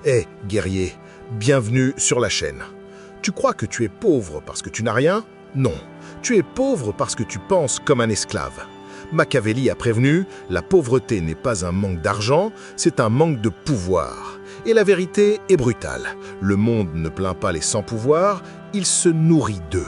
Hé, guerrier, bienvenue sur la chaîne. Tu crois que tu es pauvre parce que tu n'as rien? Non, tu es pauvre parce que tu penses comme un esclave. Machiavelli a prévenu, la pauvreté n'est pas un manque d'argent, c'est un manque de pouvoir. Et la vérité est brutale. Le monde ne plaint pas les sans-pouvoir, il se nourrit d'eux.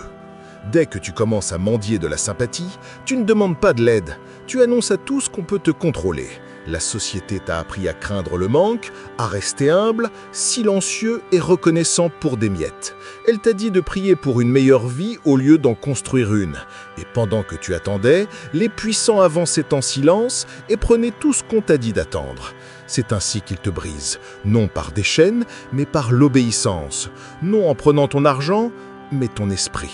Dès que tu commences à mendier de la sympathie, tu ne demandes pas de l'aide, tu annonces à tous qu'on peut te contrôler. La société t'a appris à craindre le manque, à rester humble, silencieux et reconnaissant pour des miettes. Elle t'a dit de prier pour une meilleure vie au lieu d'en construire une. Et pendant que tu attendais, les puissants avançaient en silence et prenaient tout ce qu'on t'a dit d'attendre. C'est ainsi qu'ils te brisent, non par des chaînes, mais par l'obéissance. Non en prenant ton argent, mais ton esprit.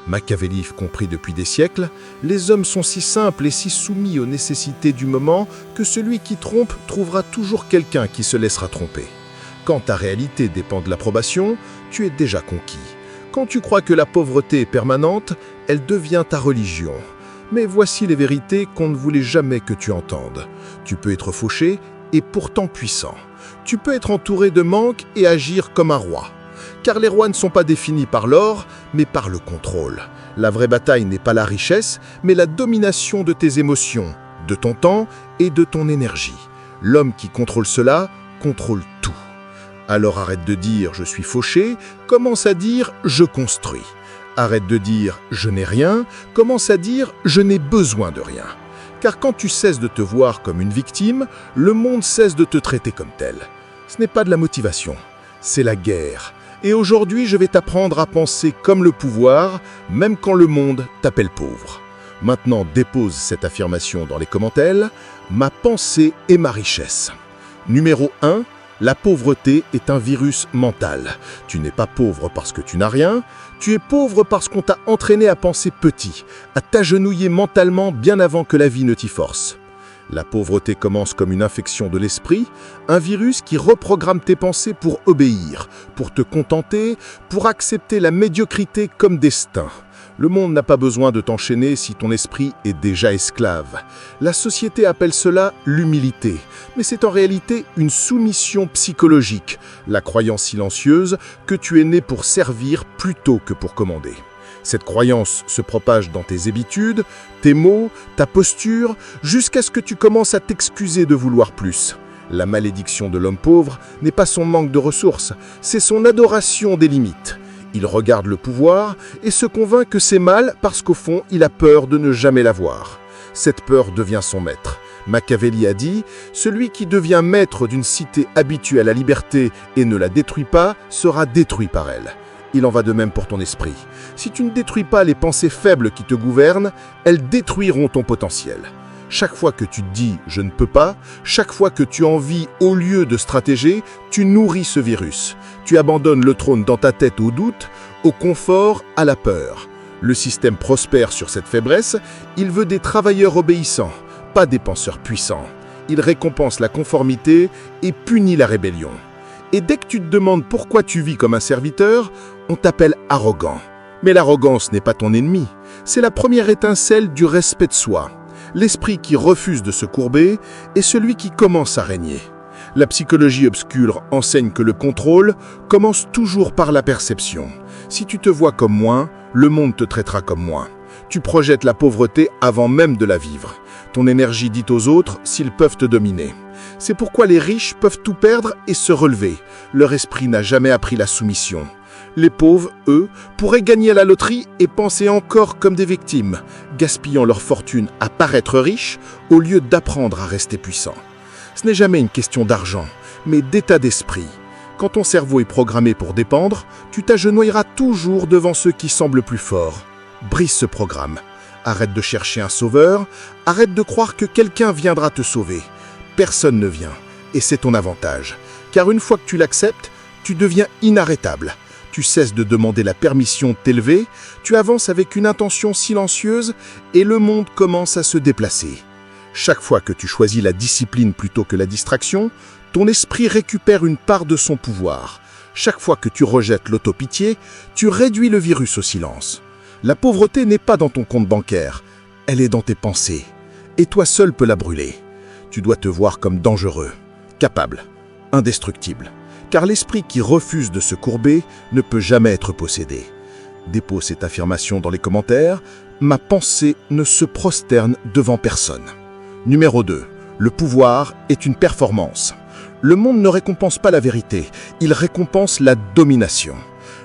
Machiavelli comprit depuis des siècles, les hommes sont si simples et si soumis aux nécessités du moment que celui qui trompe trouvera toujours quelqu'un qui se laissera tromper. Quand ta réalité dépend de l'approbation, tu es déjà conquis. Quand tu crois que la pauvreté est permanente, elle devient ta religion. Mais voici les vérités qu'on ne voulait jamais que tu entendes. Tu peux être fauché et pourtant puissant. Tu peux être entouré de manque et agir comme un roi. Car les rois ne sont pas définis par l'or, mais par le contrôle. La vraie bataille n'est pas la richesse, mais la domination de tes émotions, de ton temps et de ton énergie. L'homme qui contrôle cela, contrôle tout. Alors arrête de dire « je suis fauché », commence à dire « je construis ». Arrête de dire « je n'ai rien », commence à dire « je n'ai besoin de rien ». Car quand tu cesses de te voir comme une victime, le monde cesse de te traiter comme tel. Ce n'est pas de la motivation, c'est la guerre. Et aujourd'hui, je vais t'apprendre à penser comme le pouvoir, même quand le monde t'appelle pauvre. Maintenant, dépose cette affirmation dans les commentaires. Ma pensée est ma richesse. Numéro 1. La pauvreté est un virus mental. Tu n'es pas pauvre parce que tu n'as rien. Tu es pauvre parce qu'on t'a entraîné à penser petit, à t'agenouiller mentalement bien avant que la vie ne t'y force. La pauvreté commence comme une infection de l'esprit, un virus qui reprogramme tes pensées pour obéir, pour te contenter, pour accepter la médiocrité comme destin. Le monde n'a pas besoin de t'enchaîner si ton esprit est déjà esclave. La société appelle cela l'humilité, mais c'est en réalité une soumission psychologique, la croyance silencieuse que tu es né pour servir plutôt que pour commander. Cette croyance se propage dans tes habitudes, tes mots, ta posture, jusqu'à ce que tu commences à t'excuser de vouloir plus. La malédiction de l'homme pauvre n'est pas son manque de ressources, c'est son adoration des limites. Il regarde le pouvoir et se convainc que c'est mal parce qu'au fond, il a peur de ne jamais l'avoir. Cette peur devient son maître. Machiavelli a dit « Celui qui devient maître d'une cité habituée à la liberté et ne la détruit pas, sera détruit par elle. » Il en va de même pour ton esprit. Si tu ne détruis pas les pensées faibles qui te gouvernent, elles détruiront ton potentiel. Chaque fois que tu te dis « je ne peux pas », chaque fois que tu envies au lieu de stratéger, tu nourris ce virus. Tu abandonnes le trône dans ta tête au doute, au confort, à la peur. Le système prospère sur cette faiblesse, il veut des travailleurs obéissants, pas des penseurs puissants. Il récompense la conformité et punit la rébellion. Et dès que tu te demandes pourquoi tu vis comme un serviteur, on t'appelle arrogant. Mais l'arrogance n'est pas ton ennemi, c'est la première étincelle du respect de soi. L'esprit qui refuse de se courber est celui qui commence à régner. La psychologie obscure enseigne que le contrôle commence toujours par la perception. Si tu te vois comme moins, le monde te traitera comme moins. Tu projettes la pauvreté avant même de la vivre. Ton énergie dit aux autres s'ils peuvent te dominer. C'est pourquoi les riches peuvent tout perdre et se relever. Leur esprit n'a jamais appris la soumission. Les pauvres, eux, pourraient gagner à la loterie et penser encore comme des victimes, gaspillant leur fortune à paraître riches au lieu d'apprendre à rester puissants. Ce n'est jamais une question d'argent, mais d'état d'esprit. Quand ton cerveau est programmé pour dépendre, tu t'agenouilleras toujours devant ceux qui semblent plus forts. Brise ce programme. Arrête de chercher un sauveur, arrête de croire que quelqu'un viendra te sauver. Personne ne vient, et c'est ton avantage. Car une fois que tu l'acceptes, tu deviens inarrêtable. Tu cesses de demander la permission de t'élever, tu avances avec une intention silencieuse et le monde commence à se déplacer. Chaque fois que tu choisis la discipline plutôt que la distraction, ton esprit récupère une part de son pouvoir. Chaque fois que tu rejettes l'autopitié, tu réduis le virus au silence. La pauvreté n'est pas dans ton compte bancaire, elle est dans tes pensées. Et toi seul peux la brûler. Tu dois te voir comme dangereux, capable, indestructible. car l'esprit qui refuse de se courber ne peut jamais être possédé. Dépose cette affirmation dans les commentaires. Ma pensée ne se prosterne devant personne. Numéro 2. Le pouvoir est une performance. Le monde ne récompense pas la vérité, il récompense la domination.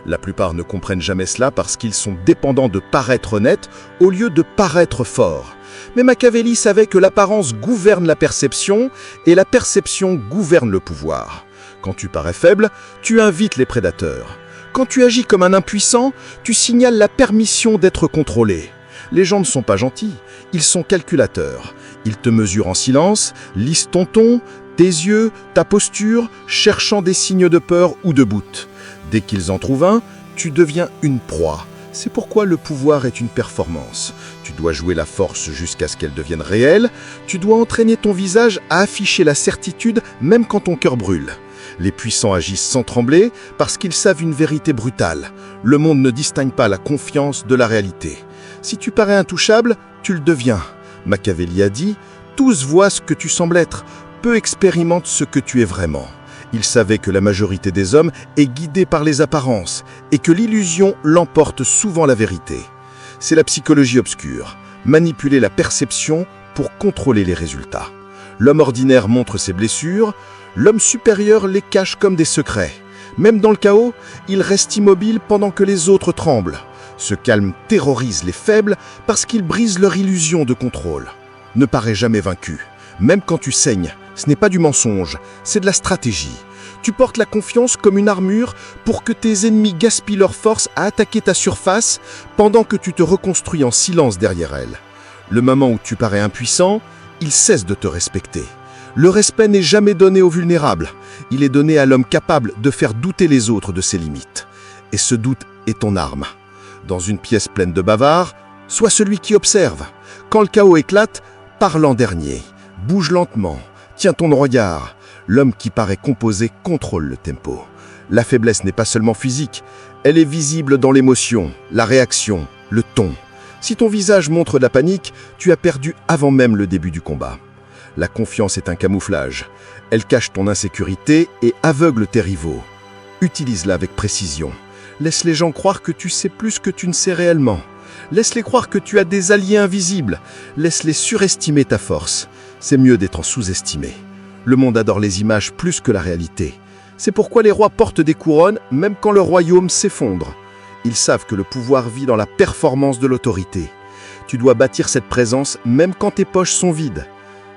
La plupart ne comprennent jamais cela parce qu'ils sont dépendants de paraître honnêtes au lieu de paraître forts. Mais Machiavelli savait que l'apparence gouverne la perception et la perception gouverne le pouvoir. Quand tu parais faible, tu invites les prédateurs. Quand tu agis comme un impuissant, tu signales la permission d'être contrôlé. Les gens ne sont pas gentils, ils sont calculateurs. Ils te mesurent en silence, lisent ton ton, tes yeux, ta posture, cherchant des signes de peur ou de doute. Dès qu'ils en trouvent un, tu deviens une proie. C'est pourquoi le pouvoir est une performance. Tu dois jouer la force jusqu'à ce qu'elle devienne réelle. Tu dois entraîner ton visage à afficher la certitude même quand ton cœur brûle. Les puissants agissent sans trembler parce qu'ils savent une vérité brutale. Le monde ne distingue pas la confiance de la réalité. Si tu parais intouchable, tu le deviens. Machiavelli a dit « Tous voient ce que tu sembles être, peu expérimentent ce que tu es vraiment ». Il savait que la majorité des hommes est guidée par les apparences et que l'illusion l'emporte souvent la vérité. C'est la psychologie obscure, manipuler la perception pour contrôler les résultats. L'homme ordinaire montre ses blessures, l'homme supérieur les cache comme des secrets. Même dans le chaos, il reste immobile pendant que les autres tremblent. Ce calme terrorise les faibles parce qu'il brise leur illusion de contrôle. Ne parais jamais vaincu. Même quand tu saignes, ce n'est pas du mensonge, c'est de la stratégie. Tu portes la confiance comme une armure pour que tes ennemis gaspillent leur force à attaquer ta surface pendant que tu te reconstruis en silence derrière elle. Le moment où tu parais impuissant, ils cessent de te respecter. Le respect n'est jamais donné aux vulnérables, il est donné à l'homme capable de faire douter les autres de ses limites. Et ce doute est ton arme. Dans une pièce pleine de bavards, sois celui qui observe. Quand le chaos éclate, parle en dernier. Bouge lentement, tiens ton regard. L'homme qui paraît composé contrôle le tempo. La faiblesse n'est pas seulement physique, elle est visible dans l'émotion, la réaction, le ton. Si ton visage montre de la panique, tu as perdu avant même le début du combat. La confiance est un camouflage. Elle cache ton insécurité et aveugle tes rivaux. Utilise-la avec précision. Laisse les gens croire que tu sais plus que tu ne sais réellement. Laisse-les croire que tu as des alliés invisibles. Laisse-les surestimer ta force. C'est mieux d'être sous-estimé. Le monde adore les images plus que la réalité. C'est pourquoi les rois portent des couronnes même quand le royaume s'effondre. Ils savent que le pouvoir vit dans la performance de l'autorité. Tu dois bâtir cette présence même quand tes poches sont vides.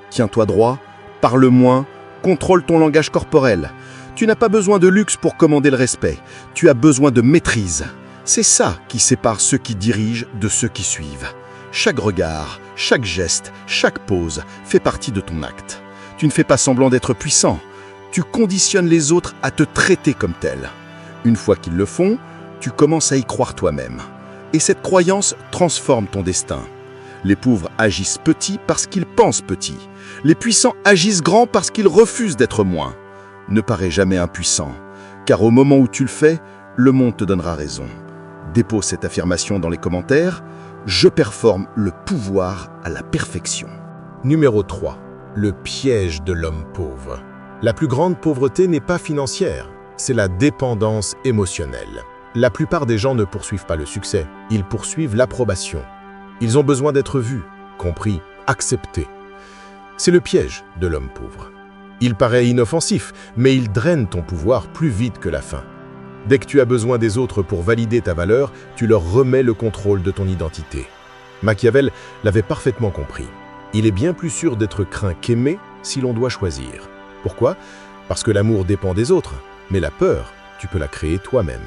Tiens-toi droit, parle moins, contrôle ton langage corporel. Tu n'as pas besoin de luxe pour commander le respect. Tu as besoin de maîtrise. C'est ça qui sépare ceux qui dirigent de ceux qui suivent. Chaque regard, chaque geste, chaque pose fait partie de ton acte. Tu ne fais pas semblant d'être puissant. Tu conditionnes les autres à te traiter comme tel. Une fois qu'ils le font, tu commences à y croire toi-même. Et cette croyance transforme ton destin. Les pauvres agissent petit parce qu'ils pensent petit. Les puissants agissent grand parce qu'ils refusent d'être moins. Ne parais jamais impuissant, car au moment où tu le fais, le monde te donnera raison. Dépose cette affirmation dans les commentaires. Je performe le pouvoir à la perfection. Numéro 3. Le piège de l'homme pauvre. La plus grande pauvreté n'est pas financière, c'est la dépendance émotionnelle. La plupart des gens ne poursuivent pas le succès, ils poursuivent l'approbation. Ils ont besoin d'être vus, compris, acceptés. C'est le piège de l'homme pauvre. Il paraît inoffensif, mais il draine ton pouvoir plus vite que la faim. Dès que tu as besoin des autres pour valider ta valeur, tu leur remets le contrôle de ton identité. Machiavel l'avait parfaitement compris. Il est bien plus sûr d'être craint qu'aimé si l'on doit choisir. Pourquoi? Parce que l'amour dépend des autres, mais la peur, tu peux la créer toi-même.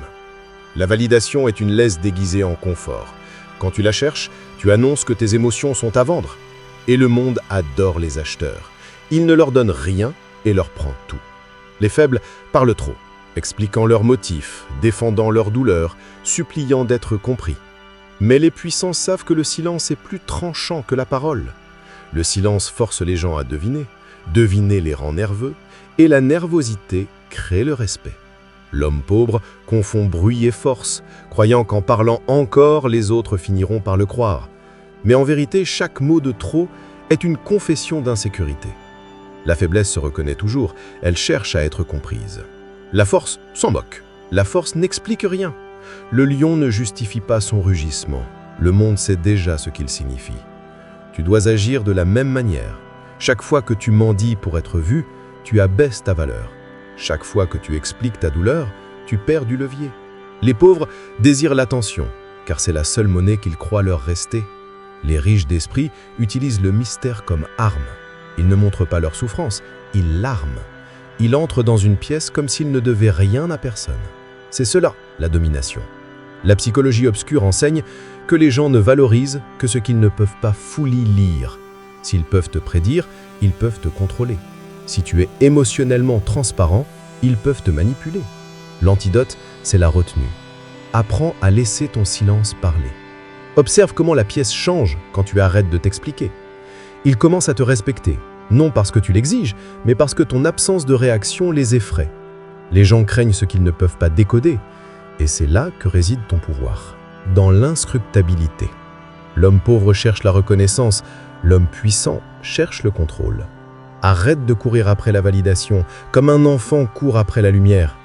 La validation est une laisse déguisée en confort. Quand tu la cherches, tu annonces que tes émotions sont à vendre. Et le monde adore les acheteurs. Il ne leur donne rien et leur prend tout. Les faibles parlent trop, expliquant leurs motifs, défendant leurs douleurs, suppliant d'être compris. Mais les puissants savent que le silence est plus tranchant que la parole. Le silence force les gens à deviner, deviner les rend nerveux, et la nervosité crée le respect. L'homme pauvre confond bruit et force, croyant qu'en parlant encore, les autres finiront par le croire. Mais en vérité, chaque mot de trop est une confession d'insécurité. La faiblesse se reconnaît toujours, elle cherche à être comprise. La force s'en moque. La force n'explique rien. Le lion ne justifie pas son rugissement. Le monde sait déjà ce qu'il signifie. Tu dois agir de la même manière. Chaque fois que tu mendies pour être vu, tu abaisses ta valeur. Chaque fois que tu expliques ta douleur, tu perds du levier. Les pauvres désirent l'attention, car c'est la seule monnaie qu'ils croient leur rester. Les riches d'esprit utilisent le mystère comme arme. Ils ne montrent pas leur souffrance, ils l'arment. Ils entrent dans une pièce comme s'ils ne devaient rien à personne. C'est cela, la domination. La psychologie obscure enseigne que les gens ne valorisent que ce qu'ils ne peuvent pas fully lire. S'ils peuvent te prédire, ils peuvent te contrôler. Si tu es émotionnellement transparent, ils peuvent te manipuler. L'antidote, c'est la retenue. Apprends à laisser ton silence parler. Observe comment la pièce change quand tu arrêtes de t'expliquer. Ils commencent à te respecter, non parce que tu l'exiges, mais parce que ton absence de réaction les effraie. Les gens craignent ce qu'ils ne peuvent pas décoder, et c'est là que réside ton pouvoir, dans l'inscrutabilité. L'homme pauvre cherche la reconnaissance, l'homme puissant cherche le contrôle. Arrête de courir après la validation, comme un enfant court après la lumière.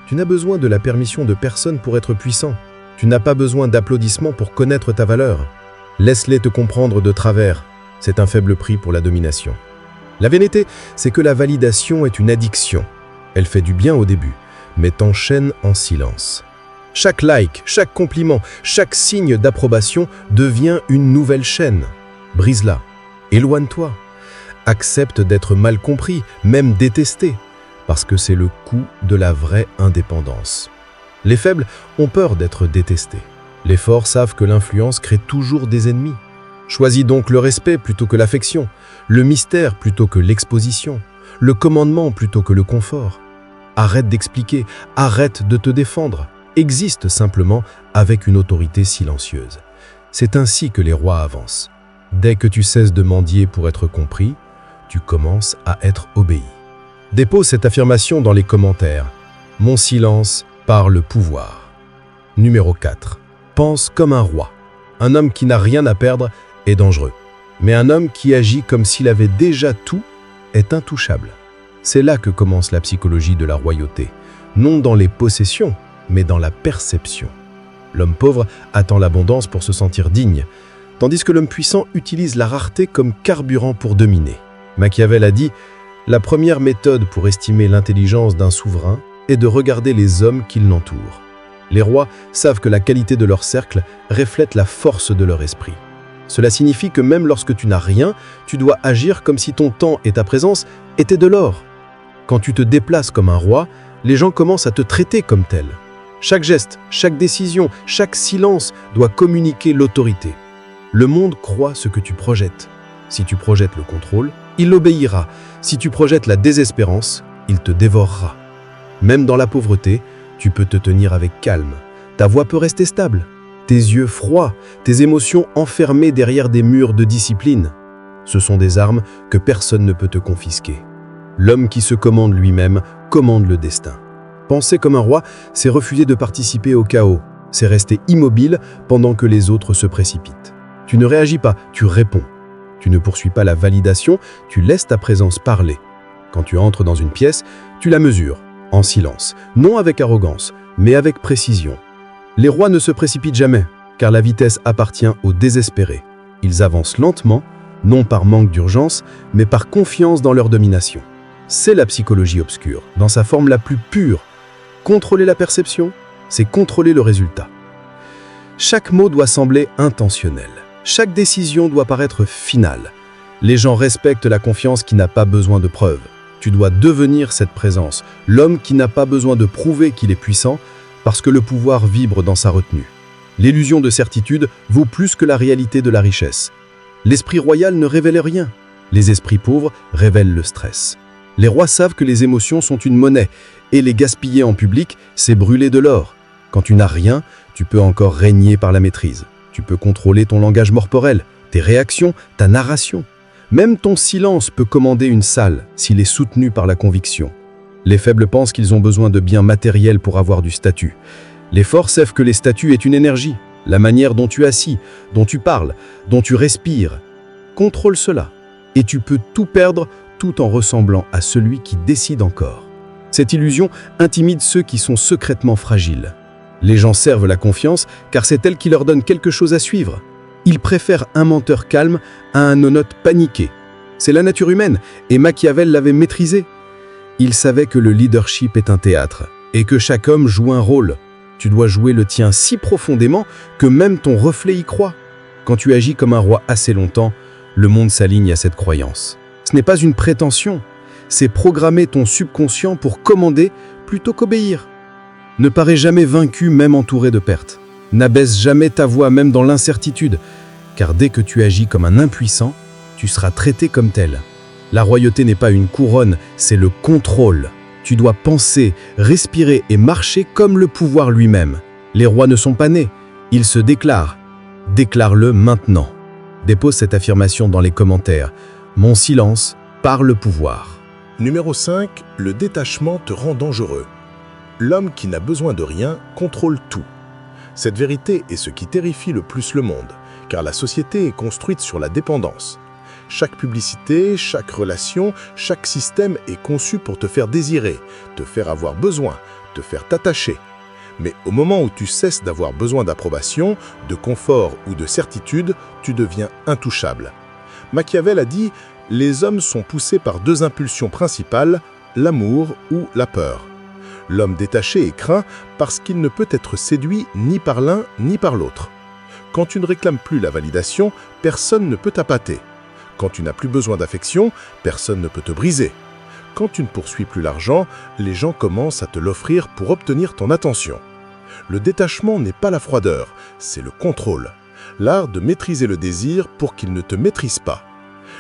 Tu n'as besoin de la permission de personne pour être puissant. Tu n'as pas besoin d'applaudissements pour connaître ta valeur. Laisse-les te comprendre de travers. C'est un faible prix pour la domination. La vérité, c'est que la validation est une addiction. Elle fait du bien au début, mais t'enchaîne en silence. Chaque like, chaque compliment, chaque signe d'approbation devient une nouvelle chaîne. Brise-la. Éloigne-toi. Accepte d'être mal compris, même détesté, parce que c'est le coût de la vraie indépendance. Les faibles ont peur d'être détestés. Les forts savent que l'influence crée toujours des ennemis. Choisis donc le respect plutôt que l'affection, le mystère plutôt que l'exposition, le commandement plutôt que le confort. Arrête d'expliquer, arrête de te défendre. Existe simplement avec une autorité silencieuse. C'est ainsi que les rois avancent. Dès que tu cesses de mendier pour être compris, tu commences à être obéi. Dépose cette affirmation dans les commentaires. Mon silence par le pouvoir. Numéro 4. Pense comme un roi. Un homme qui n'a rien à perdre est dangereux. Mais un homme qui agit comme s'il avait déjà tout est intouchable. C'est là que commence la psychologie de la royauté. Non dans les possessions, mais dans la perception. L'homme pauvre attend l'abondance pour se sentir digne, tandis que l'homme puissant utilise la rareté comme carburant pour dominer. Machiavel a dit « La première méthode pour estimer l'intelligence d'un souverain est de regarder les hommes qui l'entourent. » Les rois savent que la qualité de leur cercle reflète la force de leur esprit. Cela signifie que même lorsque tu n'as rien, tu dois agir comme si ton temps et ta présence étaient de l'or. Quand tu te déplaces comme un roi, les gens commencent à te traiter comme tel. Chaque geste, chaque décision, chaque silence doit communiquer l'autorité. Le monde croit ce que tu projettes. Si tu projettes le contrôle, il l'obéira. Si tu projettes la désespérance, il te dévorera. Même dans la pauvreté, tu peux te tenir avec calme. Ta voix peut rester stable. Tes yeux froids, tes émotions enfermées derrière des murs de discipline. Ce sont des armes que personne ne peut te confisquer. L'homme qui se commande lui-même commande le destin. Penser comme un roi, c'est refuser de participer au chaos. C'est rester immobile pendant que les autres se précipitent. Tu ne réagis pas, tu réponds. Tu ne poursuis pas la validation, tu laisses ta présence parler. Quand tu entres dans une pièce, tu la mesures, en silence, non avec arrogance, mais avec précision. Les rois ne se précipitent jamais, car la vitesse appartient aux désespérés. Ils avancent lentement, non par manque d'urgence, mais par confiance dans leur domination. C'est la psychologie obscure, dans sa forme la plus pure. Contrôler la perception, c'est contrôler le résultat. Chaque mot doit sembler intentionnel. Chaque décision doit paraître finale. Les gens respectent la confiance qui n'a pas besoin de preuves. Tu dois devenir cette présence, l'homme qui n'a pas besoin de prouver qu'il est puissant, parce que le pouvoir vibre dans sa retenue. L'illusion de certitude vaut plus que la réalité de la richesse. L'esprit royal ne révèle rien. Les esprits pauvres révèlent le stress. Les rois savent que les émotions sont une monnaie, et les gaspiller en public, c'est brûler de l'or. Quand tu n'as rien, tu peux encore régner par la maîtrise. Tu peux contrôler ton langage corporel, tes réactions, ta narration. Même ton silence peut commander une salle s'il est soutenu par la conviction. Les faibles pensent qu'ils ont besoin de biens matériels pour avoir du statut. Les forts savent que les statuts est une énergie, la manière dont tu assis, dont tu parles, dont tu respires. Contrôle cela, et tu peux tout perdre tout en ressemblant à celui qui décide encore. Cette illusion intimide ceux qui sont secrètement fragiles. Les gens servent la confiance car c'est elle qui leur donne quelque chose à suivre. Ils préfèrent un menteur calme à un honnête paniqué. C'est la nature humaine et Machiavel l'avait maîtrisée. Il savait que le leadership est un théâtre et que chaque homme joue un rôle. Tu dois jouer le tien si profondément que même ton reflet y croit. Quand tu agis comme un roi assez longtemps, le monde s'aligne à cette croyance. Ce n'est pas une prétention, c'est programmer ton subconscient pour commander plutôt qu'obéir. Ne parais jamais vaincu même entouré de pertes. N'abaisse jamais ta voix même dans l'incertitude, car dès que tu agis comme un impuissant, tu seras traité comme tel. La royauté n'est pas une couronne, c'est le contrôle. Tu dois penser, respirer et marcher comme le pouvoir lui-même. Les rois ne sont pas nés, ils se déclarent. Déclare-le maintenant. Dépose cette affirmation dans les commentaires. Mon silence par le pouvoir. Numéro 5. Le détachement te rend dangereux. L'homme qui n'a besoin de rien contrôle tout. Cette vérité est ce qui terrifie le plus le monde, car la société est construite sur la dépendance. Chaque publicité, chaque relation, chaque système est conçu pour te faire désirer, te faire avoir besoin, te faire t'attacher. Mais au moment où tu cesses d'avoir besoin d'approbation, de confort ou de certitude, tu deviens intouchable. Machiavel a dit « Les hommes sont poussés par deux impulsions principales, l'amour ou la peur. L'homme détaché est craint parce qu'il ne peut être séduit ni par l'un ni par l'autre. Quand tu ne réclames plus la validation, personne ne peut t'appâter. Quand tu n'as plus besoin d'affection, personne ne peut te briser. Quand tu ne poursuis plus l'argent, les gens commencent à te l'offrir pour obtenir ton attention. Le détachement n'est pas la froideur, c'est le contrôle. L'art de maîtriser le désir pour qu'il ne te maîtrise pas.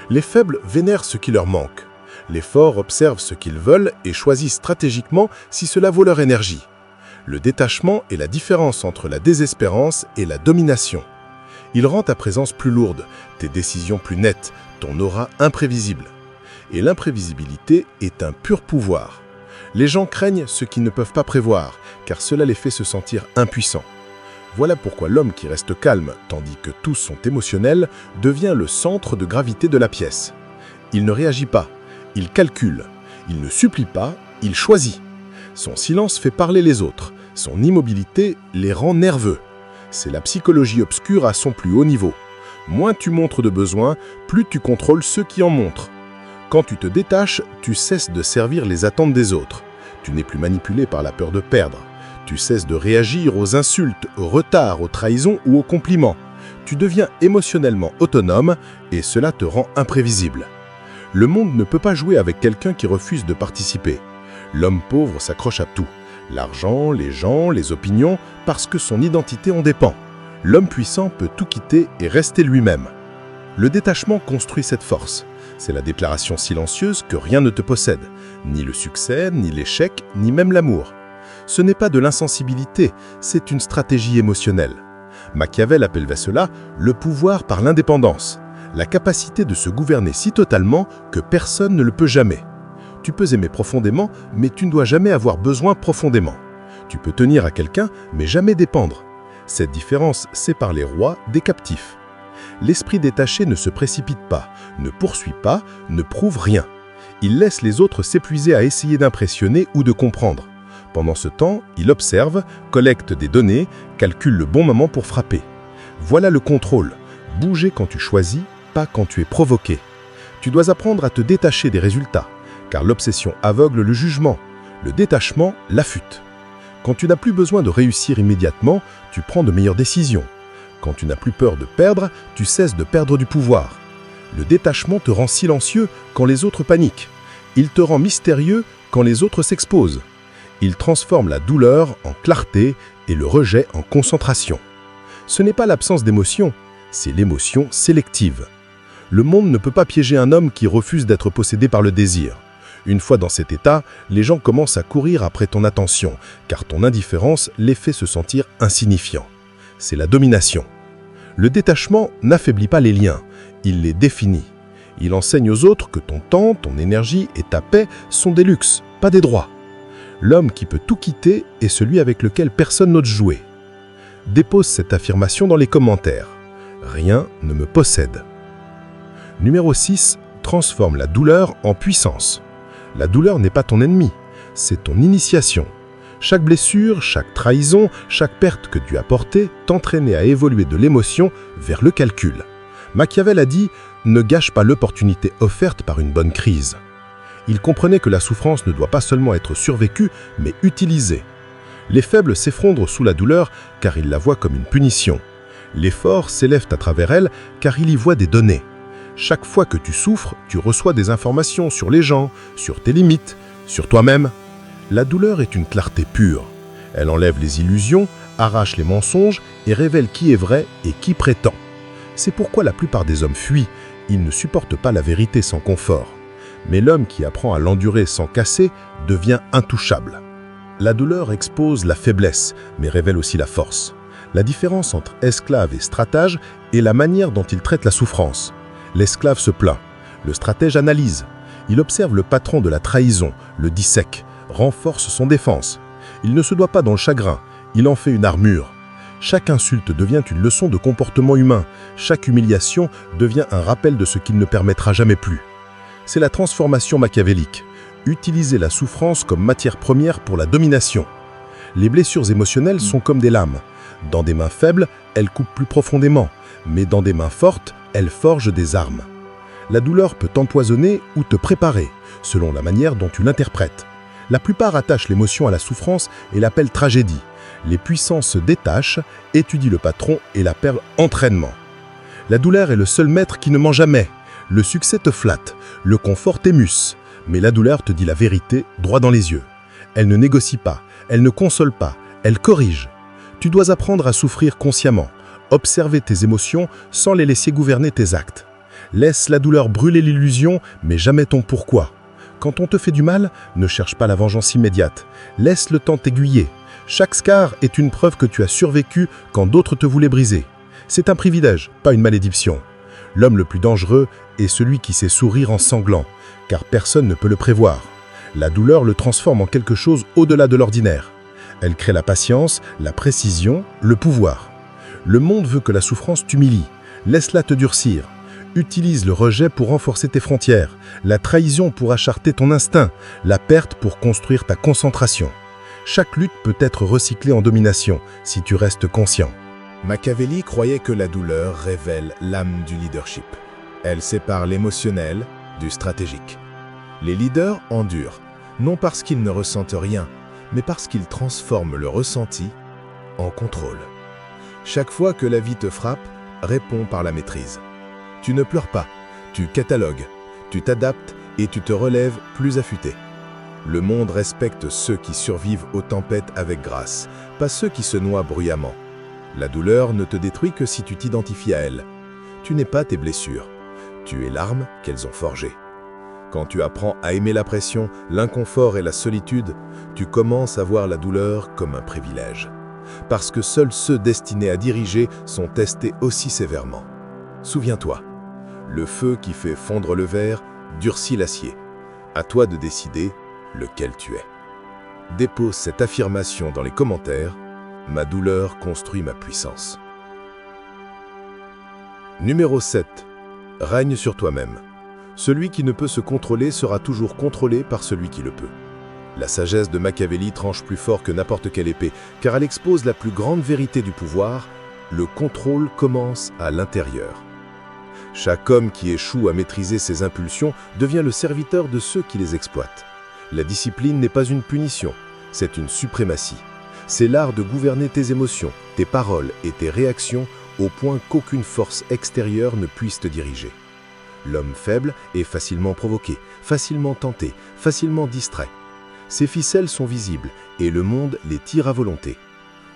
Les faibles vénèrent ce qui leur manque. Les forts observent ce qu'ils veulent et choisissent stratégiquement si cela vaut leur énergie. Le détachement est la différence entre la désespérance et la domination. Il rend ta présence plus lourde, tes décisions plus nettes, ton aura imprévisible. Et l'imprévisibilité est un pur pouvoir. Les gens craignent ce qu'ils ne peuvent pas prévoir, car cela les fait se sentir impuissants. Voilà pourquoi l'homme qui reste calme, tandis que tous sont émotionnels, devient le centre de gravité de la pièce. Il ne réagit pas, il calcule, il ne supplie pas, il choisit. Son silence fait parler les autres, son immobilité les rend nerveux. C'est la psychologie obscure à son plus haut niveau. Moins tu montres de besoin, plus tu contrôles ceux qui en montrent. Quand tu te détaches, tu cesses de servir les attentes des autres. Tu n'es plus manipulé par la peur de perdre. Tu cesses de réagir aux insultes, aux retards, aux trahisons ou aux compliments. Tu deviens émotionnellement autonome et cela te rend imprévisible. Le monde ne peut pas jouer avec quelqu'un qui refuse de participer. L'homme pauvre s'accroche à tout. L'argent, les gens, les opinions, parce que son identité en dépend. L'homme puissant peut tout quitter et rester lui-même. Le détachement construit cette force. C'est la déclaration silencieuse que rien ne te possède, ni le succès, ni l'échec, ni même l'amour. Ce n'est pas de l'insensibilité, c'est une stratégie émotionnelle. Machiavel appelait cela le pouvoir par l'indépendance, la capacité de se gouverner si totalement que personne ne le peut jamais. Tu peux aimer profondément, mais tu ne dois jamais avoir besoin profondément. Tu peux tenir à quelqu'un, mais jamais dépendre. Cette différence sépare les rois des captifs. L'esprit détaché ne se précipite pas, ne poursuit pas, ne prouve rien. Il laisse les autres s'épuiser à essayer d'impressionner ou de comprendre. Pendant ce temps, il observe, collecte des données, calcule le bon moment pour frapper. Voilà le contrôle. Bouger quand tu choisis, pas quand tu es provoqué. Tu dois apprendre à te détacher des résultats, car l'obsession aveugle le jugement, le détachement l'affûte. Quand tu n'as plus besoin de réussir immédiatement, tu prends de meilleures décisions. Quand tu n'as plus peur de perdre, tu cesses de perdre du pouvoir. Le détachement te rend silencieux quand les autres paniquent. Il te rend mystérieux quand les autres s'exposent. Il transforme la douleur en clarté et le rejet en concentration. Ce n'est pas l'absence d'émotion, c'est l'émotion sélective. Le monde ne peut pas piéger un homme qui refuse d'être possédé par le désir. Une fois dans cet état, les gens commencent à courir après ton attention, car ton indifférence les fait se sentir insignifiants. C'est la domination. Le détachement n'affaiblit pas les liens, il les définit. Il enseigne aux autres que ton temps, ton énergie et ta paix sont des luxes, pas des droits. L'homme qui peut tout quitter est celui avec lequel personne n'ose jouer. Dépose cette affirmation dans les commentaires. Rien ne me possède. Numéro 6. Transforme la douleur en puissance. La douleur n'est pas ton ennemi. c'est ton initiation. Chaque blessure, chaque trahison, chaque perte que tu as portée t'entraînait à évoluer de l'émotion vers le calcul. Machiavel a dit « Ne gâche pas l'opportunité offerte par une bonne crise ». Il comprenait que la souffrance ne doit pas seulement être survécue, mais utilisée. Les faibles s'effondrent sous la douleur car ils la voient comme une punition. Les forts s'élèvent à travers elle car ils y voient des données. Chaque fois que tu souffres, tu reçois des informations sur les gens, sur tes limites, sur toi-même. La douleur est une clarté pure. Elle enlève les illusions, arrache les mensonges et révèle qui est vrai et qui prétend. C'est pourquoi la plupart des hommes fuient. Ils ne supportent pas la vérité sans confort. Mais l'homme qui apprend à l'endurer sans casser devient intouchable. La douleur expose la faiblesse, mais révèle aussi la force. La différence entre esclave et stratège est la manière dont il traite la souffrance. L'esclave se plaint, le stratège analyse. Il observe le patron de la trahison, le dissèque, renforce son défense. Il ne se doit pas dans le chagrin, il en fait une armure. Chaque insulte devient une leçon de comportement humain. Chaque humiliation devient un rappel de ce qu'il ne permettra jamais plus. C'est la transformation machiavélique. Utiliser la souffrance comme matière première pour la domination. Les blessures émotionnelles sont comme des lames. Dans des mains faibles, elles coupent plus profondément, mais dans des mains fortes, elles forgent des armes. La douleur peut t'empoisonner ou te préparer, selon la manière dont tu l'interprètes. La plupart attachent l'émotion à la souffrance et l'appellent tragédie. Les puissants se détachent, étudient le patron et l'appellent entraînement. La douleur est le seul maître qui ne ment jamais. Le succès te flatte, le confort t'émuse, mais la douleur te dit la vérité droit dans les yeux. Elle ne négocie pas, elle ne console pas, elle corrige. Tu dois apprendre à souffrir consciemment, observer tes émotions sans les laisser gouverner tes actes. Laisse la douleur brûler l'illusion, mais jamais ton pourquoi. Quand on te fait du mal, ne cherche pas la vengeance immédiate. Laisse le temps t'aiguiller. Chaque scar est une preuve que tu as survécu quand d'autres te voulaient briser. C'est un privilège, pas une malédiction. L'homme le plus dangereux est celui qui sait sourire en sanglant, car personne ne peut le prévoir. La douleur le transforme en quelque chose au-delà de l'ordinaire. Elle crée la patience, la précision, le pouvoir. Le monde veut que la souffrance t'humilie. Laisse-la te durcir. Utilise le rejet pour renforcer tes frontières, la trahison pour acharter ton instinct, la perte pour construire ta concentration. Chaque lutte peut être recyclée en domination si tu restes conscient. Machiavelli croyait que la douleur révèle l'âme du leadership. Elle sépare l'émotionnel du stratégique. Les leaders endurent, non parce qu'ils ne ressentent rien, mais parce qu'ils transforment le ressenti en contrôle. Chaque fois que la vie te frappe, réponds par la maîtrise. Tu ne pleures pas, tu catalogues, tu t'adaptes et tu te relèves plus affûté. Le monde respecte ceux qui survivent aux tempêtes avec grâce, pas ceux qui se noient bruyamment. La douleur ne te détruit que si tu t'identifies à elle. Tu n'es pas tes blessures, tu es l'arme qu'elles ont forgée. Quand tu apprends à aimer la pression, l'inconfort et la solitude, tu commences à voir la douleur comme un privilège. Parce que seuls ceux destinés à diriger sont testés aussi sévèrement. Souviens-toi, le feu qui fait fondre le verre durcit l'acier. À toi de décider lequel tu es. Dépose cette affirmation dans les commentaires. Ma douleur construit ma puissance. Numéro 7. Règne sur toi-même. Celui qui ne peut se contrôler sera toujours contrôlé par celui qui le peut. La sagesse de Machiavelli tranche plus fort que n'importe quelle épée, car elle expose la plus grande vérité du pouvoir. Le contrôle commence à l'intérieur. Chaque homme qui échoue à maîtriser ses impulsions devient le serviteur de ceux qui les exploitent. La discipline n'est pas une punition, c'est une suprématie. C'est l'art de gouverner tes émotions, tes paroles et tes réactions au point qu'aucune force extérieure ne puisse te diriger. L'homme faible est facilement provoqué, facilement tenté, facilement distrait. Ses ficelles sont visibles et le monde les tire à volonté.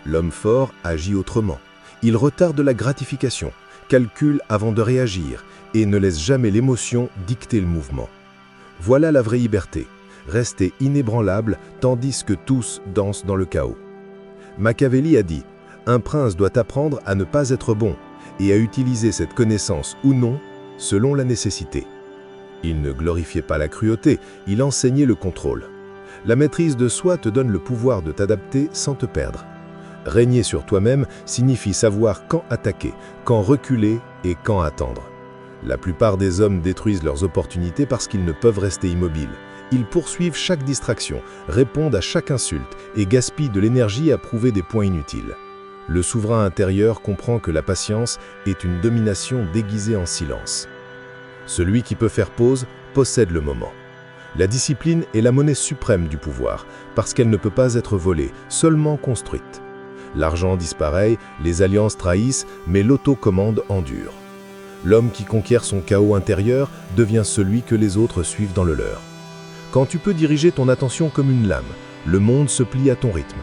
L'homme fort agit autrement. Il retarde la gratification, calcule avant de réagir et ne laisse jamais l'émotion dicter le mouvement. Voilà la vraie liberté, rester inébranlable tandis que tous dansent dans le chaos. Machiavelli a dit « Un prince doit apprendre à ne pas être bon et à utiliser cette connaissance ou non selon la nécessité. » Il ne glorifiait pas la cruauté, il enseignait le contrôle. La maîtrise de soi te donne le pouvoir de t'adapter sans te perdre. Régner sur toi-même signifie savoir quand attaquer, quand reculer et quand attendre. La plupart des hommes détruisent leurs opportunités parce qu'ils ne peuvent rester immobiles. Ils poursuivent chaque distraction, répondent à chaque insulte et gaspillent de l'énergie à prouver des points inutiles. Le souverain intérieur comprend que la patience est une domination déguisée en silence. Celui qui peut faire pause possède le moment. La discipline est la monnaie suprême du pouvoir, parce qu'elle ne peut pas être volée, seulement construite. L'argent disparaît, les alliances trahissent, mais l'autocommande endure. L'homme qui conquiert son chaos intérieur devient celui que les autres suivent dans le leur. Quand tu peux diriger ton attention comme une lame, le monde se plie à ton rythme.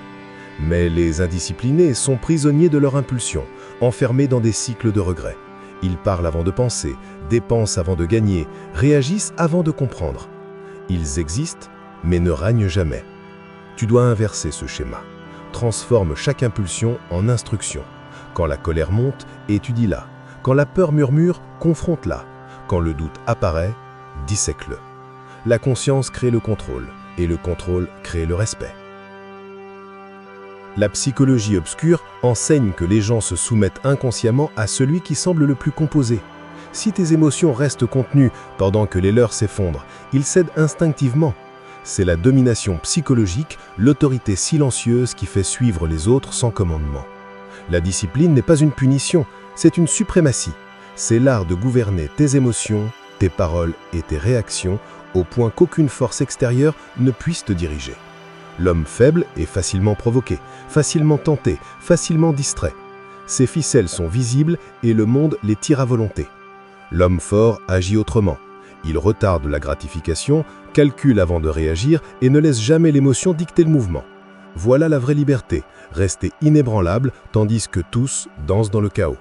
Mais les indisciplinés sont prisonniers de leur impulsion, enfermés dans des cycles de regrets. Ils parlent avant de penser, dépensent avant de gagner, réagissent avant de comprendre. Ils existent, mais ne règnent jamais. Tu dois inverser ce schéma. Transforme chaque impulsion en instruction. Quand la colère monte, étudie-la. Quand la peur murmure, confronte-la. Quand le doute apparaît, dissèque-le. La conscience crée le contrôle, et le contrôle crée le respect. La psychologie obscure enseigne que les gens se soumettent inconsciemment à celui qui semble le plus composé. Si tes émotions restent contenues pendant que les leurs s'effondrent, ils cèdent instinctivement. C'est la domination psychologique, l'autorité silencieuse qui fait suivre les autres sans commandement. La discipline n'est pas une punition, c'est une suprématie. C'est l'art de gouverner tes émotions, tes paroles et tes réactions au point qu'aucune force extérieure ne puisse te diriger. L'homme faible est facilement provoqué, facilement tenté, facilement distrait. Ses ficelles sont visibles et le monde les tire à volonté. L'homme fort agit autrement. Il retarde la gratification, calcule avant de réagir et ne laisse jamais l'émotion dicter le mouvement. Voilà la vraie liberté, rester inébranlable tandis que tous dansent dans le chaos.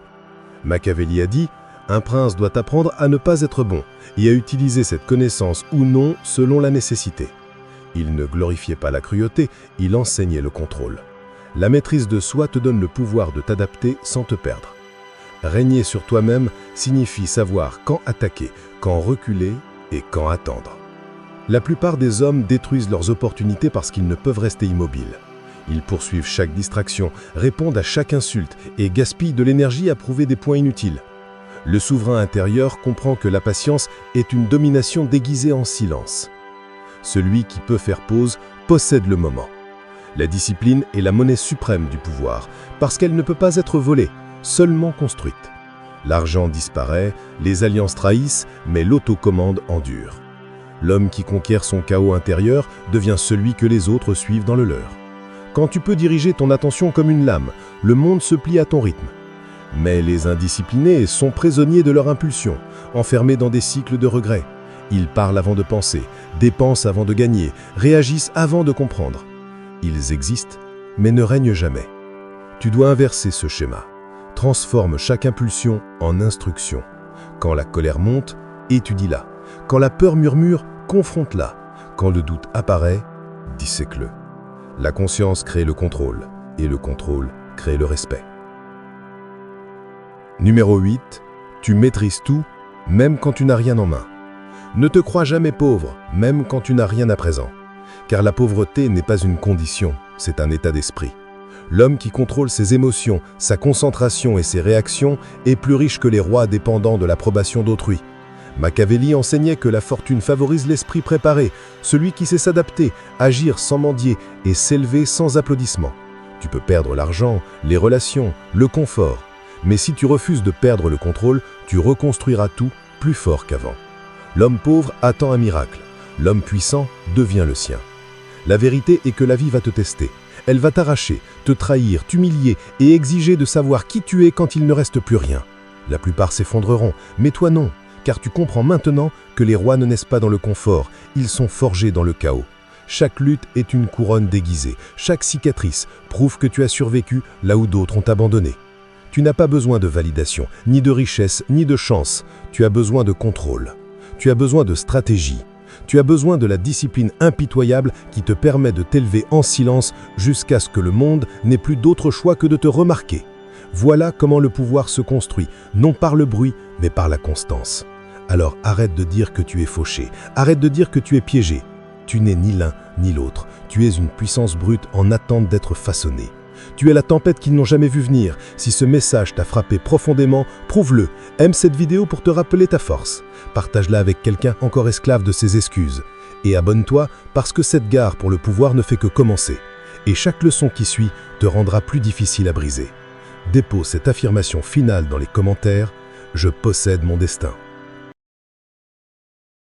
Machiavelli a dit « Un prince doit apprendre à ne pas être bon et à utiliser cette connaissance ou non selon la nécessité. » Il ne glorifiait pas la cruauté, il enseignait le contrôle. La maîtrise de soi te donne le pouvoir de t'adapter sans te perdre. Régner sur toi-même signifie savoir quand attaquer, quand reculer et quand attendre. La plupart des hommes détruisent leurs opportunités parce qu'ils ne peuvent rester immobiles. Ils poursuivent chaque distraction, répondent à chaque insulte et gaspillent de l'énergie à prouver des points inutiles. Le souverain intérieur comprend que la patience est une domination déguisée en silence. Celui qui peut faire pause possède le moment. La discipline est la monnaie suprême du pouvoir, parce qu'elle ne peut pas être volée, seulement construite. L'argent disparaît, les alliances trahissent, mais l'autocommande endure. L'homme qui conquiert son chaos intérieur devient celui que les autres suivent dans le leur. Quand tu peux diriger ton attention comme une lame, le monde se plie à ton rythme. Mais les indisciplinés sont prisonniers de leur impulsion, enfermés dans des cycles de regrets. Ils parlent avant de penser, dépensent avant de gagner, réagissent avant de comprendre. Ils existent, mais ne règnent jamais. Tu dois inverser ce schéma. Transforme chaque impulsion en instruction. Quand la colère monte, étudie-la. Quand la peur murmure, confronte-la. Quand le doute apparaît, dissèque-le. La conscience crée le contrôle, et le contrôle crée le respect. Numéro 8. Tu maîtrises tout, même quand tu n'as rien en main. Ne te crois jamais pauvre, même quand tu n'as rien à présent. Car la pauvreté n'est pas une condition, c'est un état d'esprit. L'homme qui contrôle ses émotions, sa concentration et ses réactions est plus riche que les rois dépendant de l'approbation d'autrui. Machiavelli enseignait que la fortune favorise l'esprit préparé, celui qui sait s'adapter, agir sans mendier et s'élever sans applaudissements. Tu peux perdre l'argent, les relations, le confort. Mais si tu refuses de perdre le contrôle, tu reconstruiras tout plus fort qu'avant. L'homme pauvre attend un miracle. L'homme puissant devient le sien. La vérité est que la vie va te tester. Elle va t'arracher, te trahir, t'humilier et exiger de savoir qui tu es quand il ne reste plus rien. La plupart s'effondreront, mais toi non, car tu comprends maintenant que les rois ne naissent pas dans le confort, ils sont forgés dans le chaos. Chaque lutte est une couronne déguisée, chaque cicatrice prouve que tu as survécu là où d'autres ont abandonné. Tu n'as pas besoin de validation, ni de richesse, ni de chance, tu as besoin de contrôle. Tu as besoin de stratégie. Tu as besoin de la discipline impitoyable qui te permet de t'élever en silence jusqu'à ce que le monde n'ait plus d'autre choix que de te remarquer. Voilà comment le pouvoir se construit, non par le bruit, mais par la constance. Alors arrête de dire que tu es fauché, arrête de dire que tu es piégé. Tu n'es ni l'un ni l'autre, tu es une puissance brute en attente d'être façonnée. Tu es la tempête qu'ils n'ont jamais vue venir. Si ce message t'a frappé profondément, prouve-le. Aime cette vidéo pour te rappeler ta force. Partage-la avec quelqu'un encore esclave de ses excuses. Et abonne-toi parce que cette gare pour le pouvoir ne fait que commencer. Et chaque leçon qui suit te rendra plus difficile à briser. Dépose cette affirmation finale dans les commentaires. Je possède mon destin.